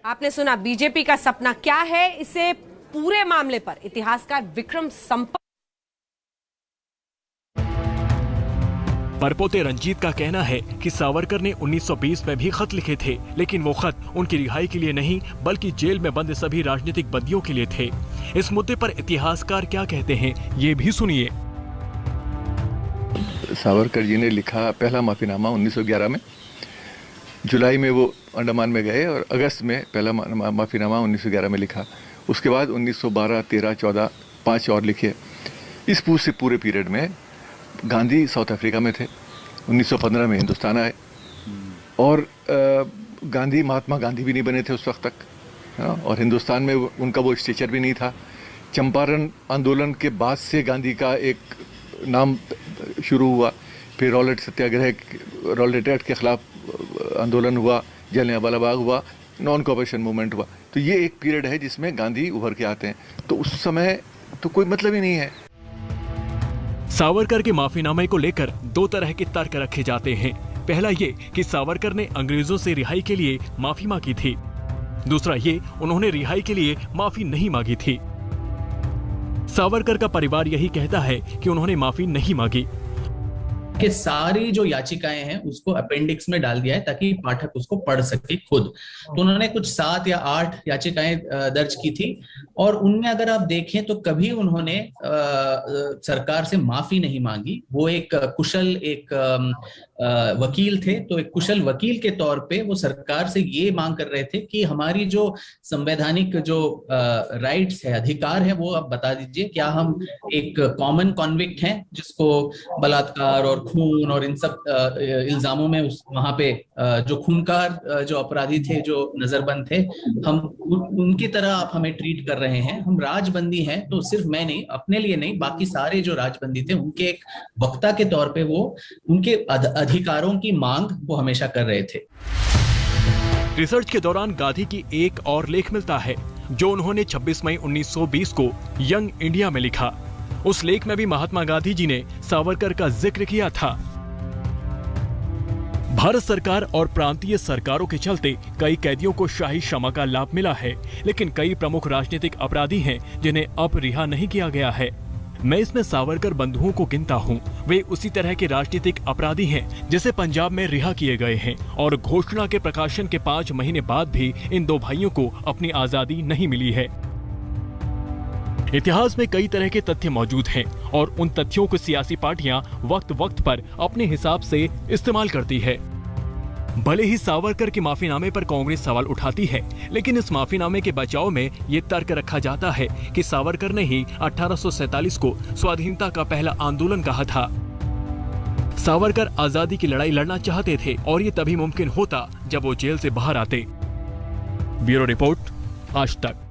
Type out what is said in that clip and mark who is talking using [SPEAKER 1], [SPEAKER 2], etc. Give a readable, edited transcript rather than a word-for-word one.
[SPEAKER 1] आपने सुना बीजेपी का सपना क्या है। इसे पूरे मामले पर इतिहासकार विक्रम संपत
[SPEAKER 2] परपोते रंजीत का कहना है कि सावरकर ने 1920 में भी खत लिखे थे, लेकिन वो खत उनकी रिहाई के लिए नहीं बल्कि जेल में बंद सभी राजनीतिक बंदियों के लिए थे। इस मुद्दे पर इतिहासकार क्या कहते हैं, ये भी सुनिए।
[SPEAKER 3] सावरकर जी ने लिखा पहला माफीनामा 1911 में, जुलाई में वो अंडमान में गए और अगस्त में पहला माफीनामा 1911 में लिखा। उसके बाद 1912, 13, 14 5 और लिखे। इस पूरे पीरियड में गांधी साउथ अफ्रीका में थे, 1915 में हिंदुस्तान आए और महात्मा गांधी भी नहीं बने थे उस वक्त तक, और हिंदुस्तान में उनका वो स्टेचर भी नहीं था। चंपारण आंदोलन के बाद से गांधी का एक नाम शुरू हुआ, फिर रॉलेट सत्याग्रह, रॉलेट एक्ट के खिलाफ आंदोलन हुआ, जलियांवाला बाग हुआ, नॉन कोऑपरेशन मूवमेंट हुआ। तो ये एक पीरियड है जिसमें गांधी उभर के आते हैं, तो उस समय तो कोई मतलब ही नहीं है।
[SPEAKER 2] सावरकर के माफीनामे को लेकर दो तरह के तर्क रखे जाते हैं। पहला ये कि सावरकर ने अंग्रेजों से रिहाई के लिए माफी मांगी थी। दूसरा ये उन्होंने रिहाई के लिए माफी नहीं मांगी थी। सावरकर का परिवार यही कहता है कि उन्होंने माफी नहीं मांगी।
[SPEAKER 4] कि सारी जो याचिकाएं हैं उसको अपेंडिक्स में डाल दिया है ताकि पाठक उसको पढ़ सके खुद। तो उन्होंने कुछ 7 या 8 याचिकाएं दर्ज की थी और उनमें अगर आप देखें तो कभी उन्होंने सरकार से माफी नहीं मांगी। वो एक कुशल वकील थे, तो एक कुशल वकील के तौर पे वो सरकार से ये मांग कर रहे थे कि हमारी जो संवैधानिक जो राइट्स है, अधिकार है, वो आप बता दीजिए। क्या हम एक कॉमन कॉन्विक्ट हैं जिसको बलात्कार और खून और इन सब इल्जामों में वहां पे जो खूनकार जो अपराधी थे, जो नजरबंद थे, हम उनकी तरह आप हमें ट्रीट कर रहे हैं। हम राजबंदी हैं, तो सिर्फ मैं नहीं, अपने लिए नहीं, बाकी सारे जो राजबंदी थे उनके एक वक्ता के तौर पे वो उनके अधिकारों की मांग वो हमेशा कर रहे थे।
[SPEAKER 2] रिसर्च के दौरान गांधी की एक और लेख मिलता है जो उन्होंने 26 मई 1920 को यंग इंडिया में लिखा। उस लेख में भी महात्मा गांधी जी ने सावरकर का जिक्र किया था। भारत सरकार और प्रांतीय सरकारों के चलते कई कैदियों को शाही क्षमा का लाभ मिला है, लेकिन कई प्रमुख राजनीतिक अपराधी हैं जिन्हें अब रिहा नहीं किया गया है। मैं इसमें सावरकर बंधुओं को गिनता हूँ। वे उसी तरह के राजनीतिक अपराधी हैं जिसे पंजाब में रिहा किए गए हैं और घोषणा के प्रकाशन के 5 महीने बाद भी इन दो भाइयों को अपनी आजादी नहीं मिली है। इतिहास में कई तरह के तथ्य मौजूद हैं और उन तथ्यों को सियासी पार्टियां वक्त वक्त पर अपने हिसाब से इस्तेमाल करती है। भले ही सावरकर के माफीनामे पर कांग्रेस सवाल उठाती है, लेकिन इस माफीनामे के बचाव में ये तर्क रखा जाता है कि सावरकर ने ही 1847 को स्वाधीनता का पहला आंदोलन कहा था। सावरकर आजादी की लड़ाई लड़ना चाहते थे और ये तभी मुमकिन होता जब वो जेल से बाहर आते। ब्यूरो रिपोर्ट, आज तक।